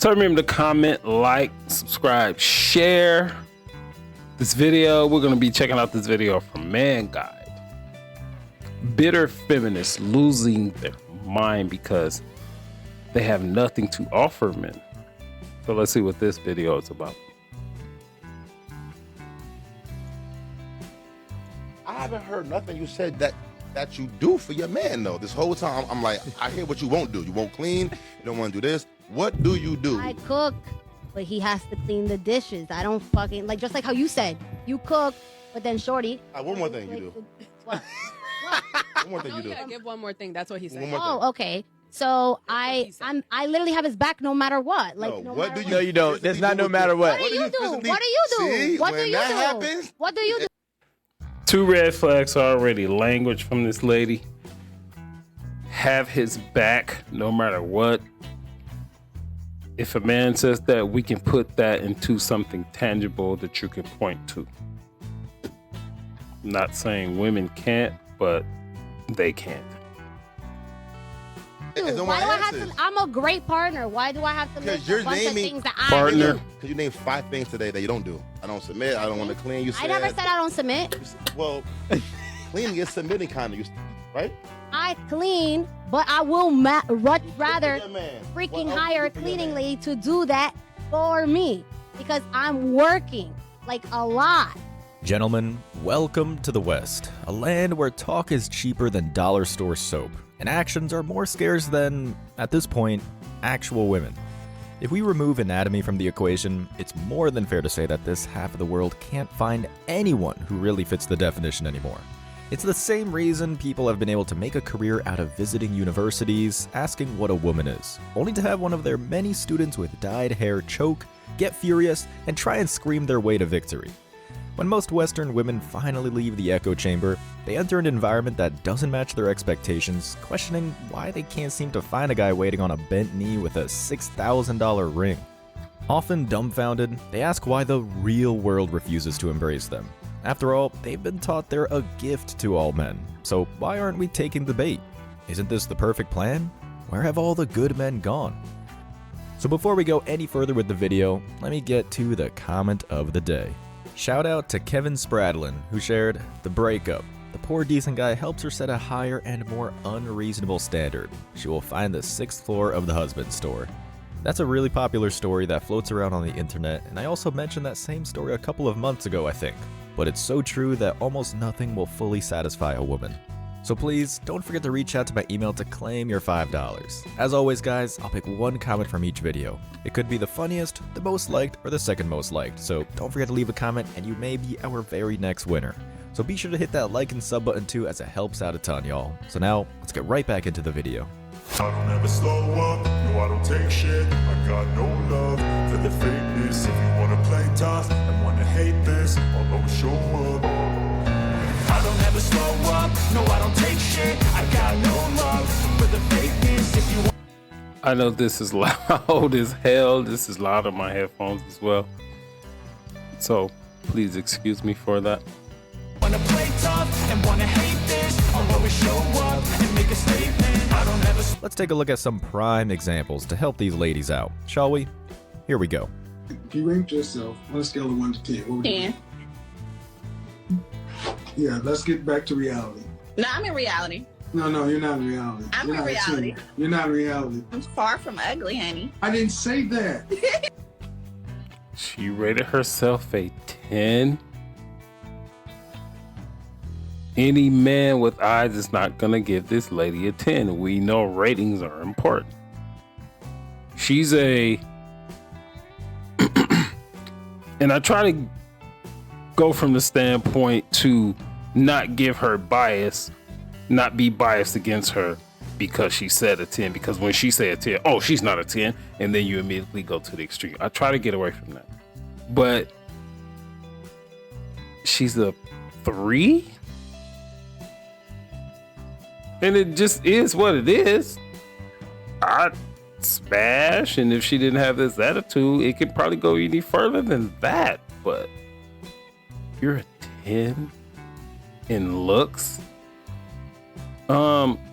So remember to comment, like, subscribe, share this video. We're going to be checking out this video from Man Guide. Bitter feminists losing their mind because they have nothing to offer men. So let's see what this video is about. I haven't heard nothing you said that you do for your man though. This whole time I'm like, I hear what you won't do. You won't clean, you don't want to do this. What do you do? I cook, but he has to clean the dishes. I don't fucking, like, just like how you said, you cook, but then shorty. One more thing you do. What? One more thing you do. Yeah, give one more thing. That's what he said. Oh, okay. So I literally have his back no matter what. Like, no, what do you? No, you don't. That's not no matter what. What do you do? What do you do? See, what do you that do? happens, what do you do? 2 red flags already. Language from this lady. Have his back no matter what. If a man says that, we can put that into something tangible that you can point to. I'm not saying women can't, but they can't. Why do I have to? I'm a great partner. Why do I have to list a bunch of things that I partner. do? Because you named 5 things today that you don't do. I don't submit. I don't want to clean. You said. I never said I don't submit. Well, cleaning is submitting kind of, right? I clean, but I will rather freaking hire a cleaning lady to do that for me because I'm working like a lot. Gentlemen, welcome to the West, a land where talk is cheaper than dollar store soap, and actions are more scarce than, at this point, actual women. If we remove anatomy from the equation, it's more than fair to say that this half of the world can't find anyone who really fits the definition anymore. It's the same reason people have been able to make a career out of visiting universities, asking what a woman is, only to have one of their many students with dyed hair choke, get furious, and try and scream their way to victory. When most Western women finally leave the echo chamber, they enter an environment that doesn't match their expectations, questioning why they can't seem to find a guy waiting on a bent knee with a $6,000 ring. Often dumbfounded, they ask why the real world refuses to embrace them. After all, they've been taught they're a gift to all men, so why aren't we taking the bait? Isn't this the perfect plan? Where have all the good men gone? So before we go any further with the video, let me get to the comment of the day. Shout out to Kevin Spradlin, who shared, "The breakup. The poor decent guy helps her set a higher and more unreasonable standard. She will find the 6th floor of the husband's store." That's a really popular story that floats around on the internet, and I also mentioned that same story a couple of months ago, I think. But it's so true that almost nothing will fully satisfy a woman. So please, don't forget to reach out to my email to claim your $5. As always guys, I'll pick one comment from each video. It could be the funniest, the most liked, or the second most liked, so don't forget to leave a comment and you may be our very next winner. So be sure to hit that like and sub button too, as it helps out a ton, y'all. So now, let's get right back into the video. I don't ever slow up, no I don't take shit. I got no love for the fakeness. If you wanna play tough and wanna hate this, I'll always show up. I don't ever slow up, no I don't take shit. I got no love for the fakeness. If you I know this is loud as hell. This is loud on my headphones as well. So please excuse me for that. wanna play tough and wanna hate this, I'll always show up and make a statement. I don't ever Let's take a look at some prime examples to help these ladies out, shall we? Here we go. If you ranked yourself on a scale of 1 to 10, what would you 10. rate? Yeah, let's get back to reality. No, I'm in reality. No, you're not in reality. I'm You're in not a 10. reality. You're not in reality. I'm far from ugly, honey. I didn't say that. She rated herself a 10. Any man with eyes is not gonna give this lady a 10. We know ratings are important. She's a and I try to go from the standpoint to not give her bias, not be biased against her because she said a 10, because when she said a 10, oh, she's not a 10, and then you immediately go to the extreme. I try to get away from that. But she's a 3? And it just is what it is. I'd smash, and if she didn't have this attitude, it could probably go any further than that. But you're a 10 in looks?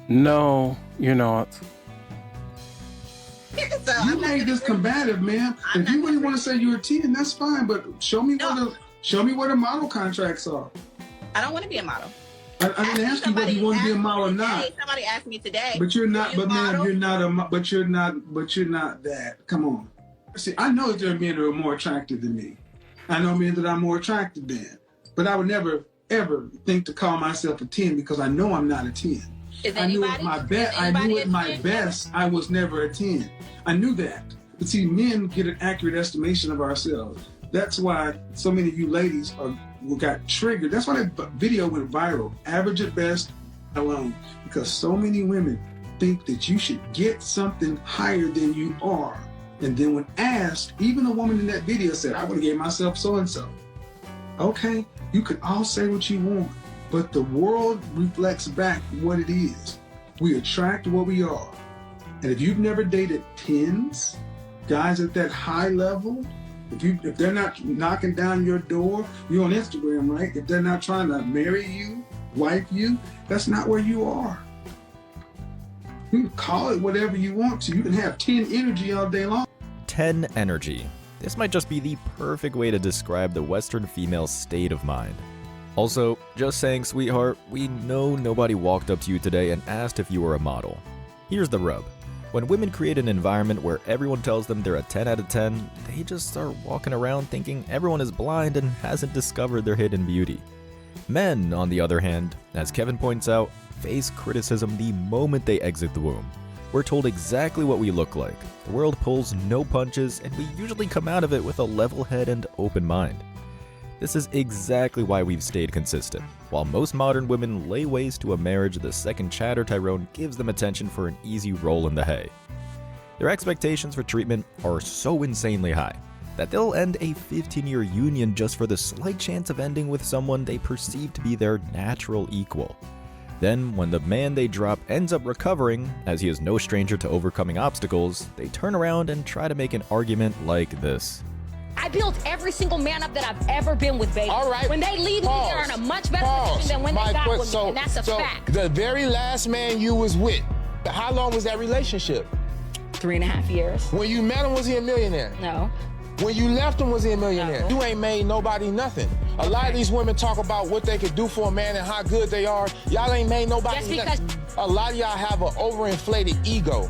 No, you're not. So You I'm not made this gonna- combative, man. I'm If not you really gonna- want to say you're a 10, that's fine. But show me No. what the model contracts are. I don't want to be a model. I didn't ask you whether you want to be a model or not. Somebody asked me today. But you're not. "Will you But ma'am, model?" you're not a. But you're not. But you're not that. Come on. See, I know that there are men who are more attractive than me. I know men that I'm more attractive than. But I would never ever think to call myself a 10 because I know I'm not a 10. Is I knew anybody- at my is best. I anybody knew a at my 10? best I was never a 10. I knew that. But see, men get an accurate estimation of ourselves. That's why so many of you ladies got triggered. That's why that video went viral. Average at best alone, because so many women think that you should get something higher than you are. And then when asked, even a woman in that video said, I would have gave myself so-and-so. Okay, you can all say what you want, but the world reflects back what it is. We attract what we are. And if you've never dated 10s, guys at that high level, if they're not knocking down your door, you're on Instagram, right? If they're not trying to marry you, wife you, that's not where you are. You can call it whatever you want to. You can have 10 energy all day long. 10 energy. This might just be the perfect way to describe the Western female's state of mind. Also, just saying, sweetheart, we know nobody walked up to you today and asked if you were a model. Here's the rub. When women create an environment where everyone tells them they're a 10 out of 10, they just start walking around thinking everyone is blind and hasn't discovered their hidden beauty. Men, on the other hand, as Kevin points out, face criticism the moment they exit the womb. We're told exactly what we look like. The world pulls no punches, and we usually come out of it with a level head and open mind. This is exactly why we've stayed consistent. While most modern women lay waste to a marriage the second Chad or Tyrone gives them attention for an easy roll in the hay. Their expectations for treatment are so insanely high that they'll end a 15-year union just for the slight chance of ending with someone they perceive to be their natural equal. Then, when the man they drop ends up recovering, as he is no stranger to overcoming obstacles, they turn around and try to make an argument like this. I built every single man up that I've ever been with, baby. All right. When they leave me, they're in a much better position than when they got with me, and that's a fact. The very last man you was with, how long was that relationship? 3.5 years. When you met him, was he a millionaire? No. When you left him, was he a millionaire? No. You ain't made nobody nothing. A lot of these women talk about what they could do for a man and how good they are. Y'all ain't made nobody Just because- nothing. A lot of y'all have an overinflated ego.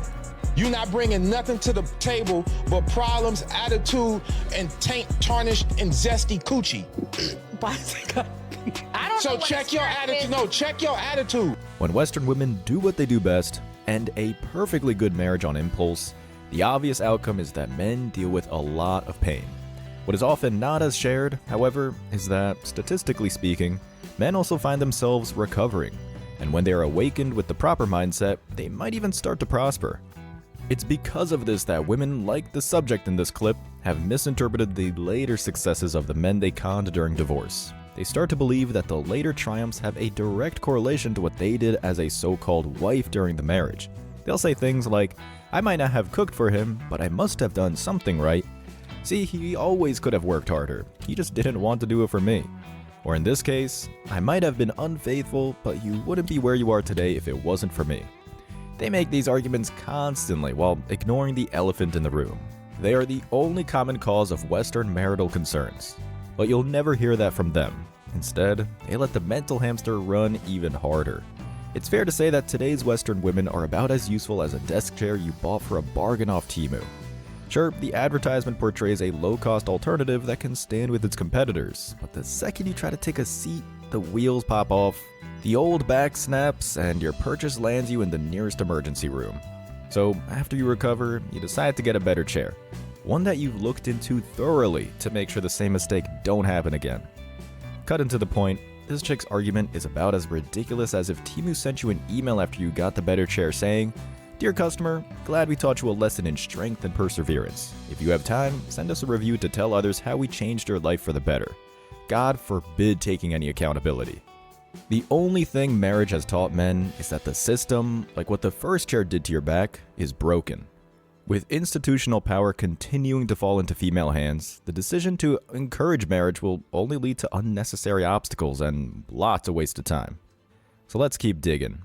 You're not bringing nothing to the table but problems, attitude, and tarnished and zesty coochie. I don't know So what check your experience attitude. is. No, check your attitude. When Western women do what they do best, end a perfectly good marriage on impulse, the obvious outcome is that men deal with a lot of pain. What is often not as shared, however, is that, statistically speaking, men also find themselves recovering, and when they are awakened with the proper mindset, they might even start to prosper. It's because of this that women, like the subject in this clip, have misinterpreted the later successes of the men they conned during divorce. They start to believe that the later triumphs have a direct correlation to what they did as a so-called wife during the marriage. They'll say things like, I might not have cooked for him, but I must have done something right. See, he always could have worked harder. He just didn't want to do it for me. Or in this case, I might have been unfaithful, but you wouldn't be where you are today if it wasn't for me. They make these arguments constantly while ignoring the elephant in the room. They are the only common cause of Western marital concerns. But you'll never hear that from them. Instead, they let the mental hamster run even harder. It's fair to say that today's Western women are about as useful as a desk chair you bought for a bargain off Temu. Sure, the advertisement portrays a low-cost alternative that can stand with its competitors, but the second you try to take a seat, the wheels pop off, the old back snaps, and your purchase lands you in the nearest emergency room. So, after you recover, you decide to get a better chair. One that you've looked into thoroughly to make sure the same mistake don't happen again. Cut into the point, this chick's argument is about as ridiculous as if Temu sent you an email after you got the better chair saying, Dear customer, glad we taught you a lesson in strength and perseverance. If you have time, send us a review to tell others how we changed your life for the better. God forbid taking any accountability. The only thing marriage has taught men is that the system, like what the first chair did to your back, is broken. With institutional power continuing to fall into female hands, the decision to encourage marriage will only lead to unnecessary obstacles and lots of wasted time. So let's keep digging.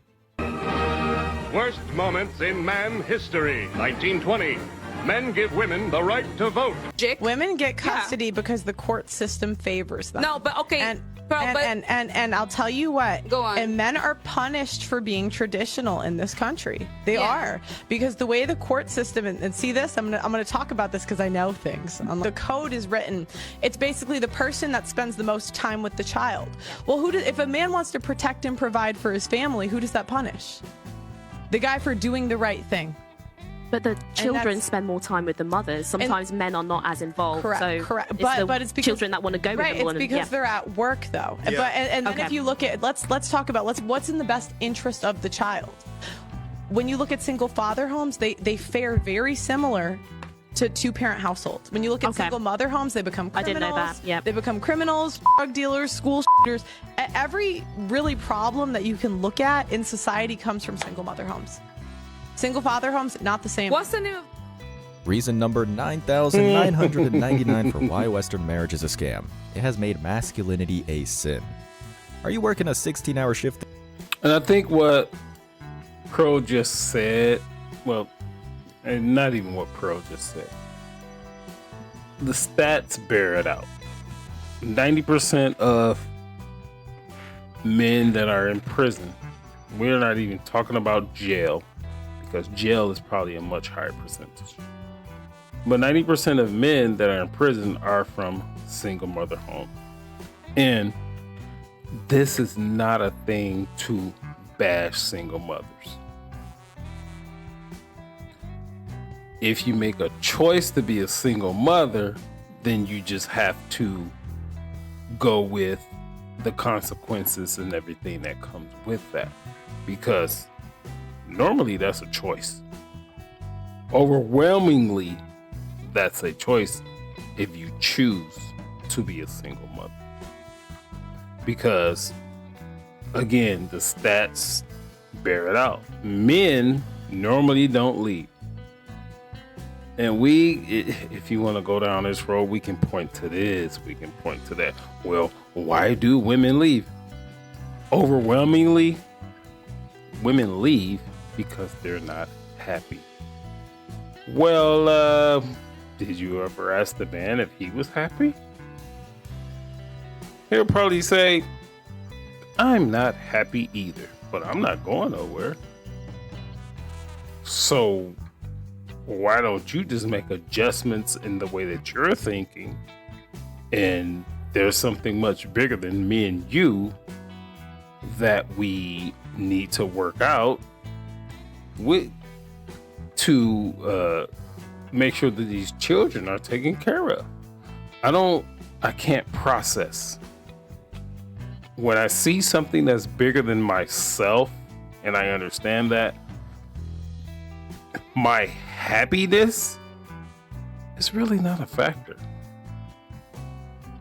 Worst moments in man history. 1920. Men give women the right to vote. Women get custody because the court system favors them. No, but okay. And I'll tell you what. Go on. And men are punished for being traditional in this country. They are, because the way the court system and see this, I'm gonna talk about this because I know things. The code is written. It's basically the person that spends the most time with the child. Well, if a man wants to protect and provide for his family, who does that punish? The guy for doing the right thing. But the children spend more time with the mothers. Sometimes men are not as involved. Correct. But it's because children that want to go with the woman. It's because they're at work, though. Yeah. But and then if you look at let's talk about what's in the best interest of the child. When you look at single father homes, they fare very similar to two-parent households. When you look at single mother homes, they become criminals. I didn't know that. Yep. They become criminals, drug dealers, school shooters. Every really problem that you can look at in society comes from single mother homes. Single father homes, not the same. What's the name of... Reason number 9,999 for why Western marriage is a scam. It has made masculinity a sin. Are you working a 16-hour shift? And I think what Pro just said, well, and not even what Pro just said, the stats bear it out. 90% of men that are in prison, we're not even talking about jail, because jail is probably a much higher percentage. But 90% of men that are in prison are from single mother homes. And this is not a thing to bash single mothers. If you make a choice to be a single mother, then you just have to go with the consequences and everything that comes with that. Because normally that's a choice. Overwhelmingly, that's a choice if you choose to be a single mother. Because, again, the stats bear it out. Men normally don't leave. And if you want to go down this road, we can point to this, we can point to that. Well, why do women leave? Overwhelmingly, women leave because they're not happy. Well, did you ever ask the man if he was happy? He'll probably say, I'm not happy either, but I'm not going nowhere. So why don't you just make adjustments in the way that you're thinking? And there's something much bigger than me and you that we need to work out to make sure that these children are taken care of. I can't process when I see something that's bigger than myself, and I understand that my happiness is really not a factor.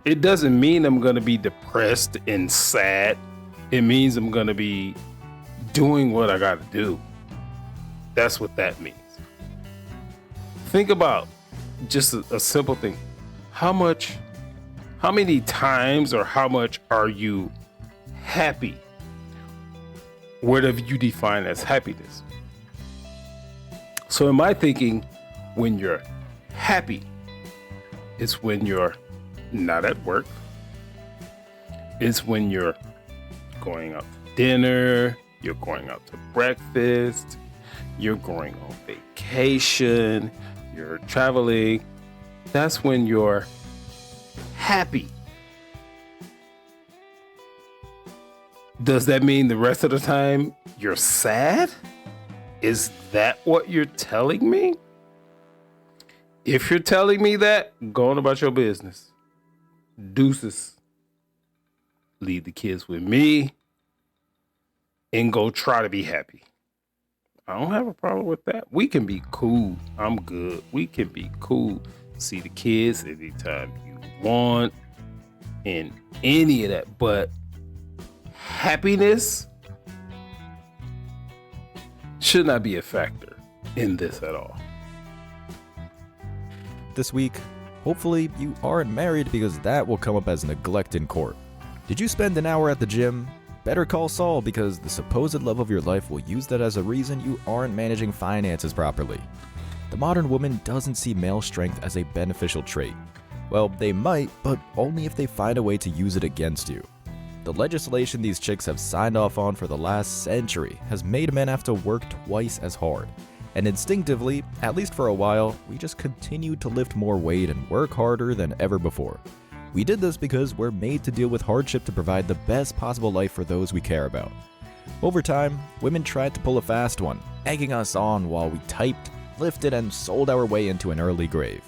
It doesn't mean I'm going to be depressed and sad. It means I'm going to be doing what I got to do. That's what that means. Think about just a simple thing. How many times or how much are you happy? What have you defined as happiness? So in my thinking, when you're happy, it's when you're not at work. It's when you're going out to dinner, you're going out to breakfast, you're going on vacation, you're traveling. That's when you're happy. Does that mean the rest of the time you're sad? Is that what you're telling me? If you're telling me that, go on about your business. Deuces. Leave the kids with me and go try to be happy. I don't have a problem with that. We can be cool. I'm good. We can be cool. See the kids anytime you want and any of that. But happiness should not be a factor in this at all. This week, hopefully you aren't married because that will come up as neglect in court. Did you spend an hour at the gym? better call Saul, because the supposed love of your life will use that as a reason you aren't managing finances properly. The modern woman doesn't see male strength as a beneficial trait. Well, they might, but only if they find a way to use it against you. The legislation these chicks have signed off on for the last century has made men have to work twice as hard. And instinctively, at least for a while, we just continued to lift more weight and work harder than ever before. We did this because we're made to deal with hardship to provide the best possible life for those we care about. Over time, women tried to pull a fast one, egging us on while we typed, lifted, and sold our way into an early grave.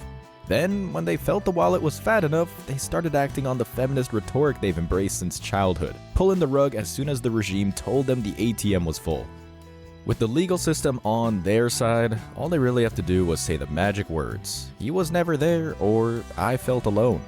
Then, when they felt the wallet was fat enough, they started acting on the feminist rhetoric they've embraced since childhood, pulling the rug as soon as the regime told them the ATM was full. With the legal system on their side, all they really have to do was say the magic words, "He was never there," or "I felt alone."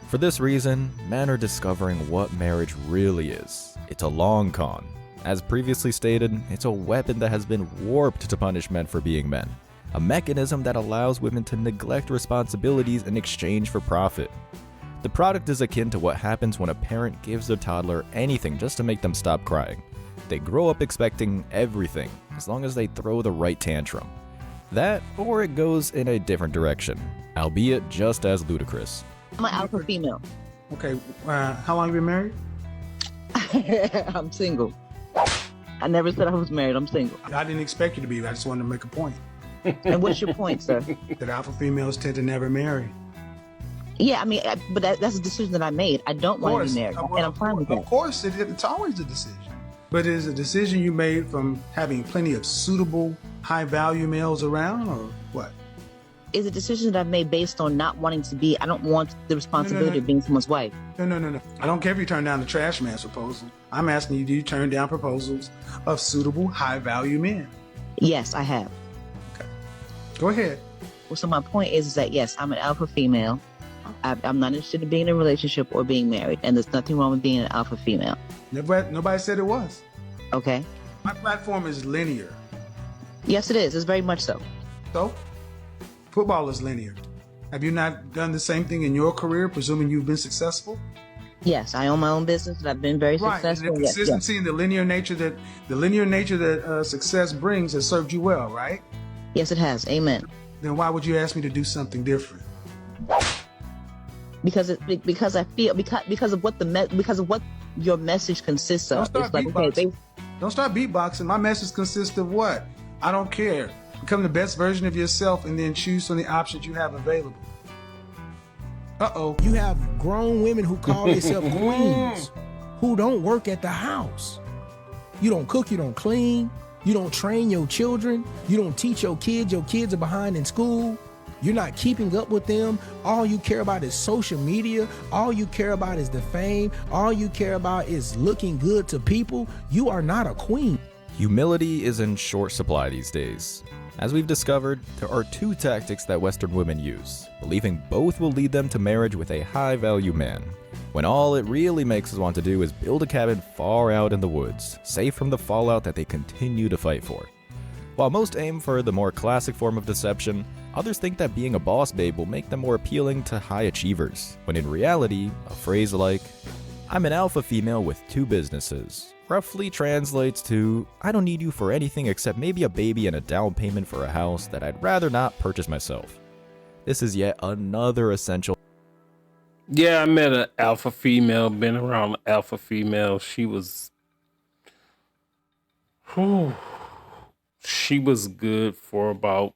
For this reason, men are discovering what marriage really is. It's a long con. As previously stated, it's a weapon that has been warped to punish men for being men. A mechanism that allows women to neglect responsibilities in exchange for profit. The product is akin to what happens when a parent gives their toddler anything just to make them stop crying. They grow up expecting everything, as long as they throw the right tantrum. That, or it goes in a different direction, albeit just as ludicrous. I'm an alpha female. Okay, how long have you been married? I'm single. I never said I was married, I'm single. I didn't expect you to be, I just wanted to make a point. And what's your point, sir? That alpha females tend to never marry. Yeah, I mean, but that's a decision that I made. I don't want to be married, and I'm fine with that. Of course, it's always a decision. But is it a decision you made from having plenty of suitable, high-value males around, or what? Is a decision that I've made based on not wanting to be, I don't want the responsibility of being someone's wife. No. I don't care if you turn down the trash man's proposal. I'm asking you, do you turn down proposals of suitable, high-value men? Yes, I have. Go ahead. Well, so my point is that, yes, I'm an alpha female. I'm not interested in being in a relationship or being married, and there's nothing wrong with being an alpha female. Nobody said it was. Okay. My platform is linear. Yes, it is. It's very much so. So? Football is linear. Have you not done the same thing in your career, presuming you've been successful? Yes, I own my own business, and I've been very successful. And the consistency and the linear nature that success brings has served you well, right? Yes, it has. Amen. Then why would you ask me to do something different? Because I feel because of what your message consists of. Don't start beatboxing. My message consists of what? I don't care. Become the best version of yourself and then choose from the options you have available. Uh-oh. You have grown women who call themselves queens who don't work at the house. You don't cook, you don't clean, you don't train your children, you don't teach your kids are behind in school. You're not keeping up with them. All you care about is social media. All you care about is the fame. All you care about is looking good to people. You are not a queen. Humility is in short supply these days. As we've discovered, there are two tactics that Western women use, believing both will lead them to marriage with a high-value man, when all it really makes us want to do is build a cabin far out in the woods, safe from the fallout that they continue to fight for. While most aim for the more classic form of deception, others think that being a boss babe will make them more appealing to high achievers, when in reality, a phrase like, "I'm an alpha female with 2 businesses," roughly translates to, "I don't need you for anything except maybe a baby and a down payment for a house that I'd rather not purchase myself." This is yet another essential. Yeah, I met an alpha female, been around alpha female. She was good for about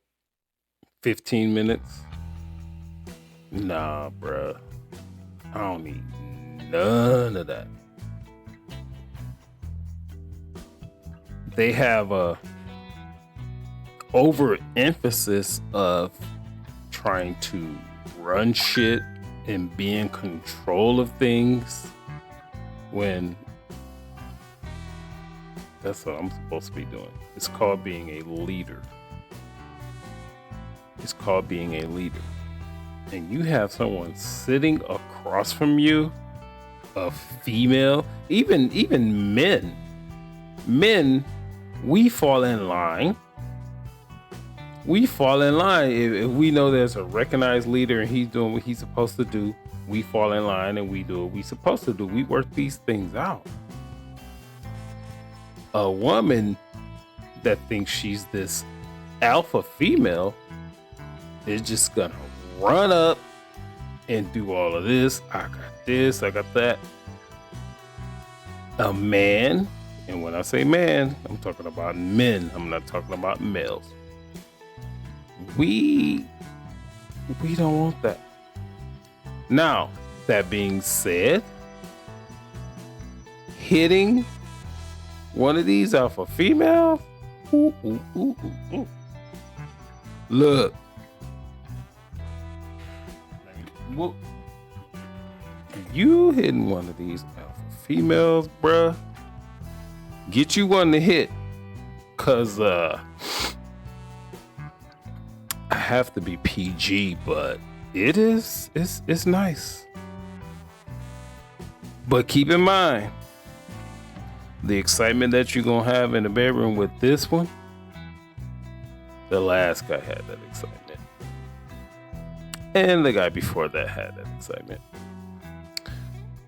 15 minutes. Nah, bruh. I don't need none of that. They have a overemphasis of trying to run shit and be in control of things when that's what I'm supposed to be doing. It's called being a leader. It's called being a leader. And you have someone sitting across from you, a female, even men. Men, we fall in line. We fall in line. If we know there's a recognized leader and he's doing what he's supposed to do, we fall in line and we do what we're supposed to do. We work these things out. a woman that thinks she's this alpha female is just gonna run up and do all of this. I got this, I got that. A man, and when I say man, I'm talking about men. I'm not talking about males. We don't want that. Now, that being said, hitting one of these alpha females, look, you hitting one of these alpha females, bruh, get you one to hit, cause I have to be PG, but it's nice. But keep in mind, the excitement that you're gonna have in the bedroom with this one, the last guy had that excitement. And the guy before that had that excitement.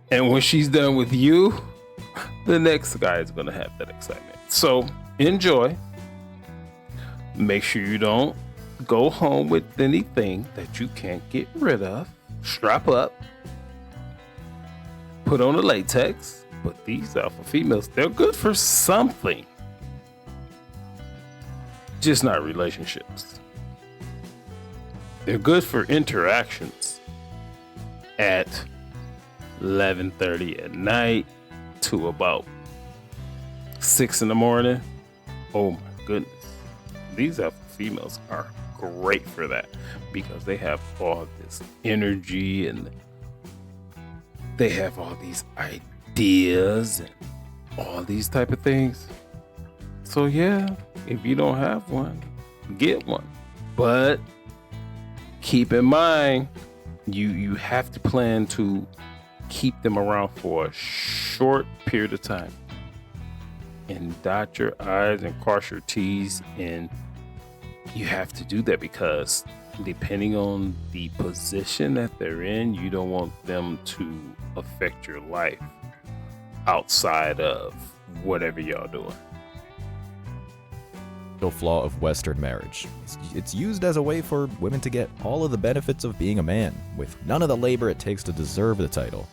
And when she's done with you, the next guy is gonna have that excitement. So enjoy. Make sure you don't go home with anything that you can't get rid of. Strap up. Put on a latex. But these alpha females, they're good for something. Just not relationships. They're good for interactions at 11:30 at night to about 6 in the morning. Oh my goodness. These alpha females are great for that because they have all this energy and they have all these ideas and all these type of things. So yeah, if you don't have one, get one. But keep in mind, you have to plan to keep them around for a short period of time and dot your I's and cross your T's, and you have to do that because depending on the position that they're in, you don't want them to affect your life outside of whatever y'all doing. The flaw of Western marriage. It's used as a way for women to get all of the benefits of being a man, with none of the labor it takes to deserve the title.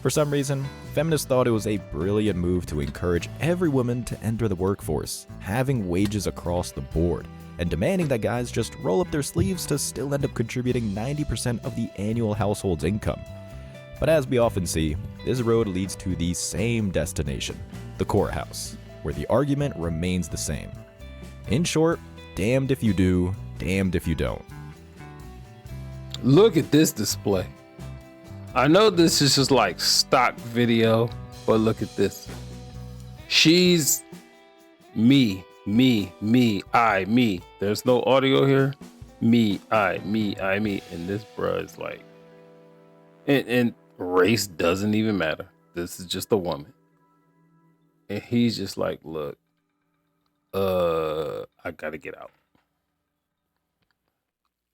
For some reason, feminists thought it was a brilliant move to encourage every woman to enter the workforce, having wages across the board, and demanding that guys just roll up their sleeves to still end up contributing 90% of the annual household's income. But as we often see, this road leads to the same destination, the courthouse, where the argument remains the same. In short, damned if you do, damned if you don't. Look at this display. I know this is just like stock video, but look at this. She's me, I, me. There's no audio here. Me, I, me. And this bruh is like, and race doesn't even matter. This is just a woman. And he's just like, look, I gotta get out.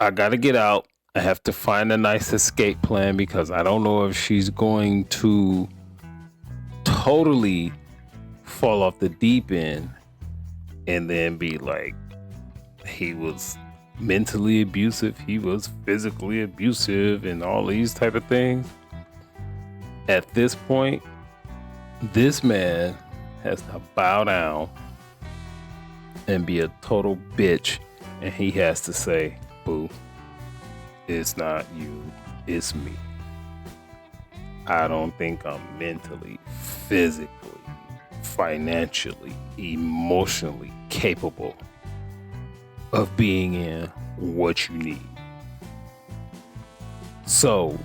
I have to find a nice escape plan because I don't know if she's going to totally fall off the deep end and then be like, he was mentally abusive, he was physically abusive, and all these type of things. At this point, this man has to bow down and be a total bitch, and he has to say, boo, it's not you, it's me. I don't think I'm mentally, physically, financially, emotionally capable of being in what you need. So,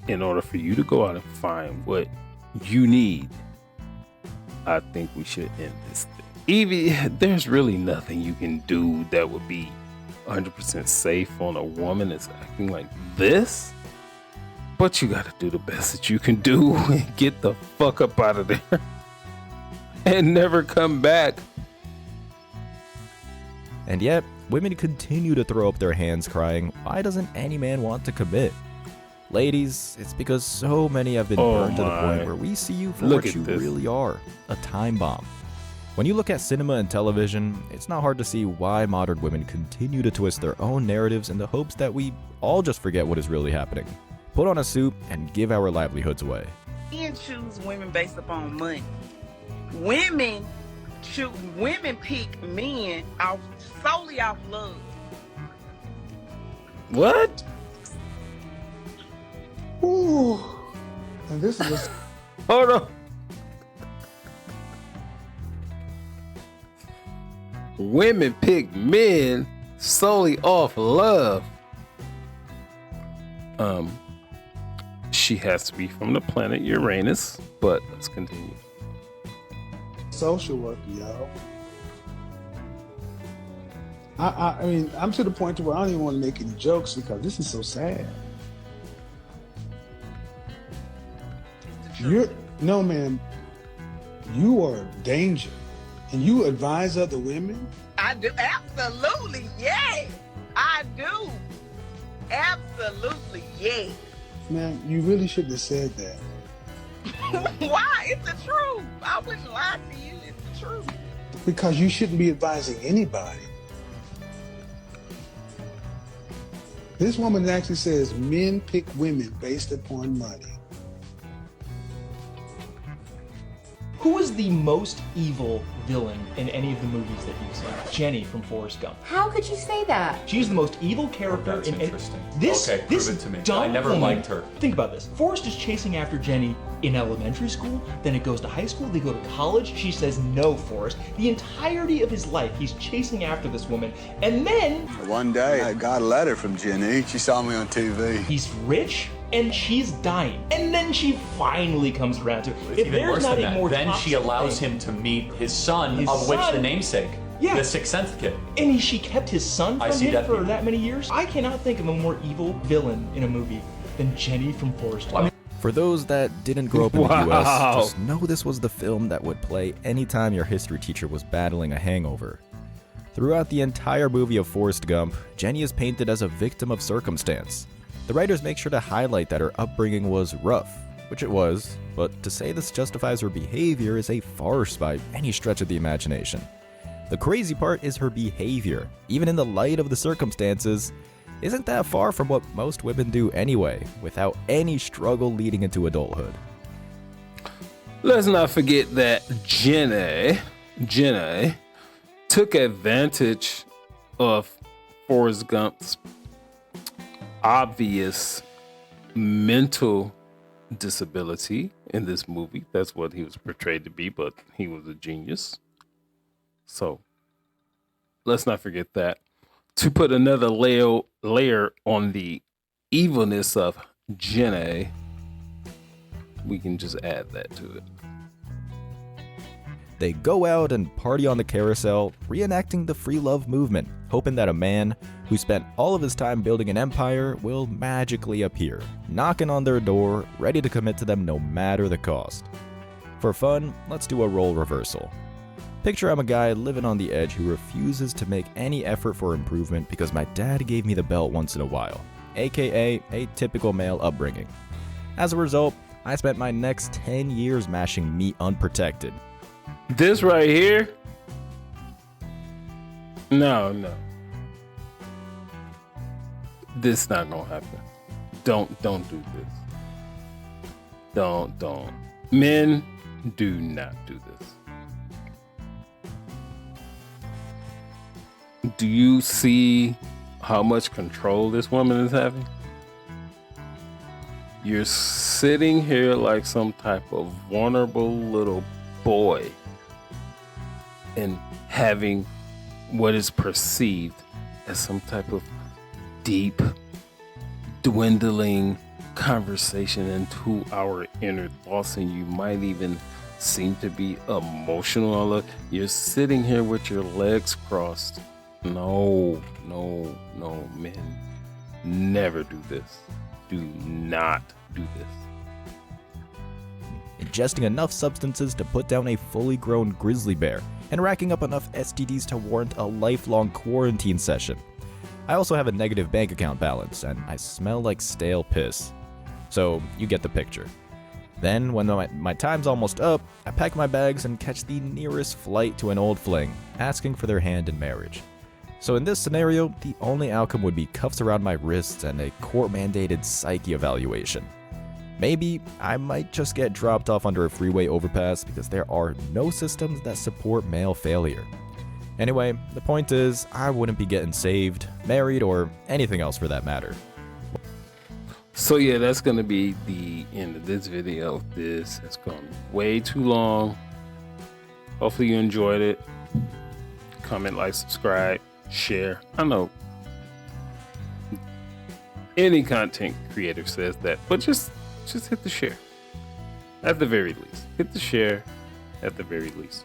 in order for you to go out and find what you need, I think we should end this thing. Even there's really nothing you can do that would be 100% safe on a woman that's acting like this. But you gotta do the best that you can do and get the fuck up out of there and never come back. And yet, women continue to throw up their hands crying, why doesn't any man want to commit? Ladies, it's because so many have been burned to the point where we see you for what you really are, a time bomb. When you look at cinema and television, it's not hard to see why modern women continue to twist their own narratives in the hopes that we all just forget what is really happening. Put on a suit and give our livelihoods away. Men choose women based upon money. Women pick men solely off love. What? Ooh. And this is Hold on. Women pick men solely off love. She has to be from the planet Uranus, but let's continue. social worker, yo. I mean, I'm to the point to where I don't even want to make any jokes because this is so sad. No, man, you are danger. And you advise other women? I do, absolutely, yes. I do. Absolutely, yes. Man, you really shouldn't have said that. Why? It's the truth. I wouldn't lie to you. It's the truth. Because you shouldn't be advising anybody. This woman actually says men pick women based upon money. Who is the most evil villain in any of the movies that you've seen? Jenny from Forrest Gump. How could you say that? She's the most evil character in interesting. This, okay, this prove it to me. dumb I never woman- liked her. Think about this. Forrest is chasing after Jenny in elementary school, then it goes to high school, they go to college. She says no, Forrest. The entirety of his life, he's chasing after this woman. And then one day, I got a letter from Jenny. She saw me on TV. he's rich and she's dying. And then she finally comes around to it. It's If even there's worse not than a that. more Then she toxic allows thing- him to meet his son, His of which son. the namesake, Yeah. the Sixth Sense kid. And she kept his son I from see him dead for people. that many years? I cannot think of a more evil villain in a movie than Jenny from Forrest Gump. For those that didn't grow up in the Wow. US, just know this was the film that would play anytime your history teacher was battling a hangover. Throughout the entire movie of Forrest Gump, Jenny is painted as a victim of circumstance. The writers make sure to highlight that her upbringing was rough, which it was, but to say this justifies her behavior is a farce by any stretch of the imagination. The crazy part is her behavior, even in the light of the circumstances, isn't that far from what most women do anyway, without any struggle leading into adulthood. Let's not forget that Jenny took advantage of Forrest Gump's obvious mental disability in this movie. That's what he was portrayed to be, but he was a genius. So let's not forget that. To put another layer on the evilness of Jenny, we can just add that to it. They go out and party on the carousel, reenacting the free love movement, hoping that a man who spent all of his time building an empire will magically appear, knocking on their door, ready to commit to them no matter the cost. For fun, let's do a role reversal. Picture I'm a guy living on the edge who refuses to make any effort for improvement because my dad gave me the belt once in a while, aka a typical male upbringing. As a result, I spent my next 10 years mashing meat unprotected. This right here? No. This not gonna happen. Don't do this. Don't. Men, do not do this. Do you see how much control this woman is having? You're sitting here like some type of vulnerable little boy and having what is perceived as some type of deep, dwindling conversation into our inner thoughts, and you might even seem to be emotional. You're sitting here with your legs crossed. No, men. Never do this. Do not do this. Ingesting enough substances to put down a fully grown grizzly bear, and racking up enough STDs to warrant a lifelong quarantine session. I also have a negative bank account balance, and I smell like stale piss. So you get the picture. Then, when my time's almost up, I pack my bags and catch the nearest flight to an old fling, asking for their hand in marriage. So in this scenario, the only outcome would be cuffs around my wrists and a court-mandated psyche evaluation. Maybe I might just get dropped off under a freeway overpass because there are no systems that support male failure. Anyway, the point is, I wouldn't be getting saved, married, or anything else for that matter. So yeah, that's gonna be the end of this video. This has gone way too long. Hopefully you enjoyed it. Comment, like, subscribe, share. I know any content creator says that, but just hit the share. At the very least. Hit the share at the very least.